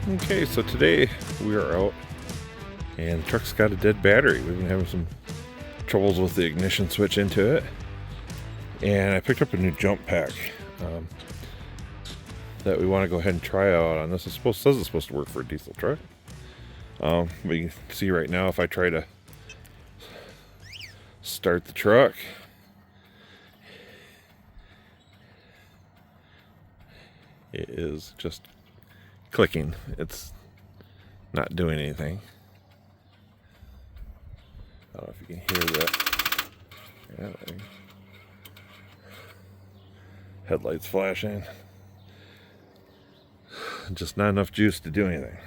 Okay, so today we are out and the truck's got a dead battery. We've been having some troubles with the ignition switch into it, and I picked up a new jump pack that we want to go ahead and try out on this. It says it's supposed to work for a diesel truck. But you can see right now if I try to start the truck, it is just clicking. It's not doing anything. I don't know if you can hear that. Yeah, headlights flashing. Just not enough juice to do anything.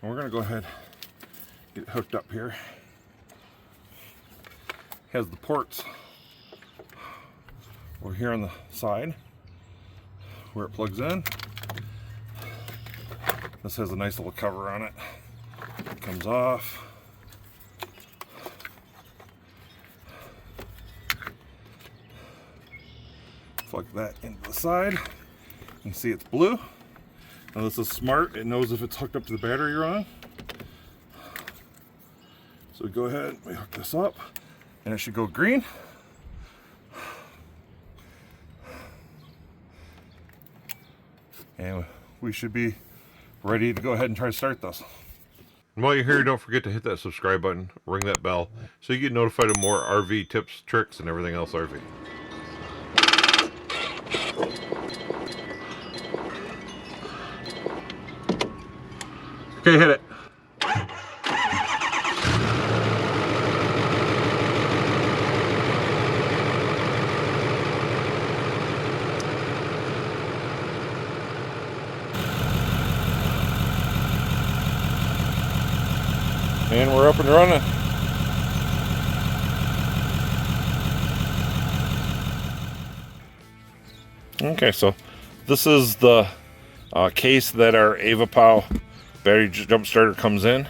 And we're gonna go ahead and get it hooked up here. Has the ports over here on the side where it plugs in. This has a nice little cover on it. It comes off. Plug that into the side. You can see it's blue. Now this is smart. It knows if it's hooked up to the battery or on. So we go ahead, we hook this up, and it should go green. And we should be ready to go ahead and try to start this. And while you're here, don't forget to hit that subscribe button, ring that bell, so you get notified of more RV tips, tricks, and everything else RV. Okay, hit it. And we're up and running. Okay, so this is the case that our Avapow battery jump starter comes in.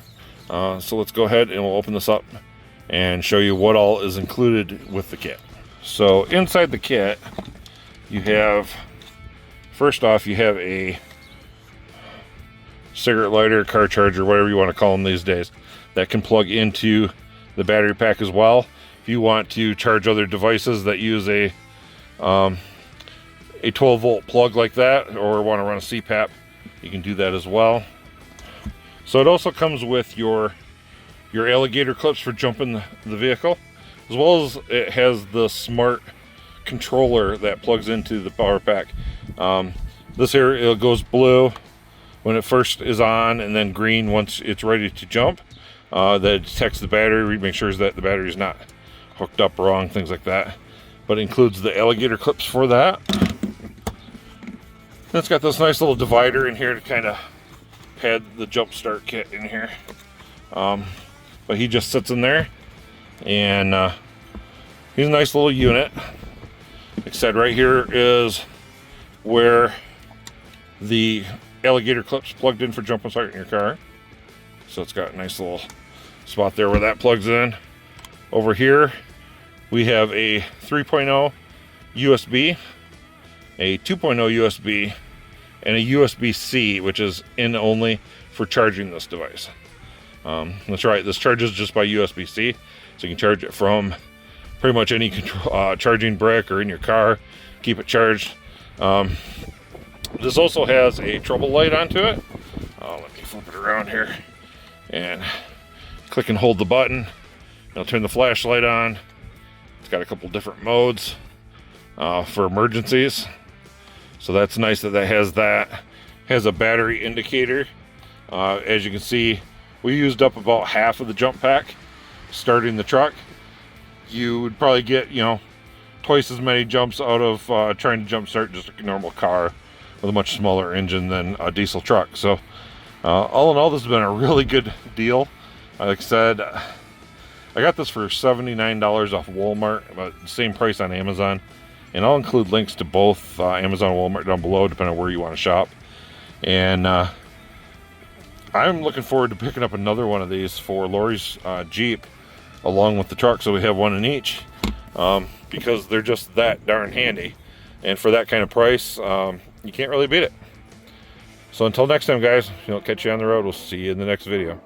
So let's go ahead and we'll open this up and show you what all is included with the kit. So inside the kit, you have, first off, you have a cigarette lighter, car charger, whatever you want to call them these days, that can plug into the battery pack as well. If you want to charge other devices that use a 12-volt plug like that, or want to run a CPAP, you can do that as well. So it also comes with your alligator clips for jumping the vehicle, as well as it has the smart controller that plugs into the power pack. This here, it goes blue when it first is on, and then green once it's ready to jump. That detects the battery, makes sure that the battery is not hooked up wrong, things like that. But it includes the alligator clips for that. It's got this nice little divider in here to kind of pad the jump start kit in here. But he just sits in there, and he's a nice little unit. Like I said, right here is where the alligator clips plugged in for jump and start in your car. So it's got a nice little spot there where that plugs in. Over here we have a 3.0 USB, a 2.0 USB, and a USB-C, which is in only for charging this device. That's right, this charges just by USB-C, so you can charge it from pretty much any charging brick or in your car, keep it charged. This also has a trouble light onto it. Let me flip it around here and click and hold the button. It'll turn the flashlight on. It's got a couple different modes for emergencies. So that's nice that has that. Has a battery indicator. As you can see, we used up about half of the jump pack starting the truck. You would probably get, twice as many jumps out of trying to jump start just a normal car with a much smaller engine than a diesel truck. So all in all, this has been a really good deal. Like I said, I got this for $79 off Walmart, about the same price on Amazon. And I'll include links to both Amazon and Walmart down below, depending on where you want to shop. And I'm looking forward to picking up another one of these for Lori's Jeep, along with the truck, so we have one in each, because they're just that darn handy. And for that kind of price, you can't really beat it. So until next time, guys, catch you on the road. We'll see you in the next video.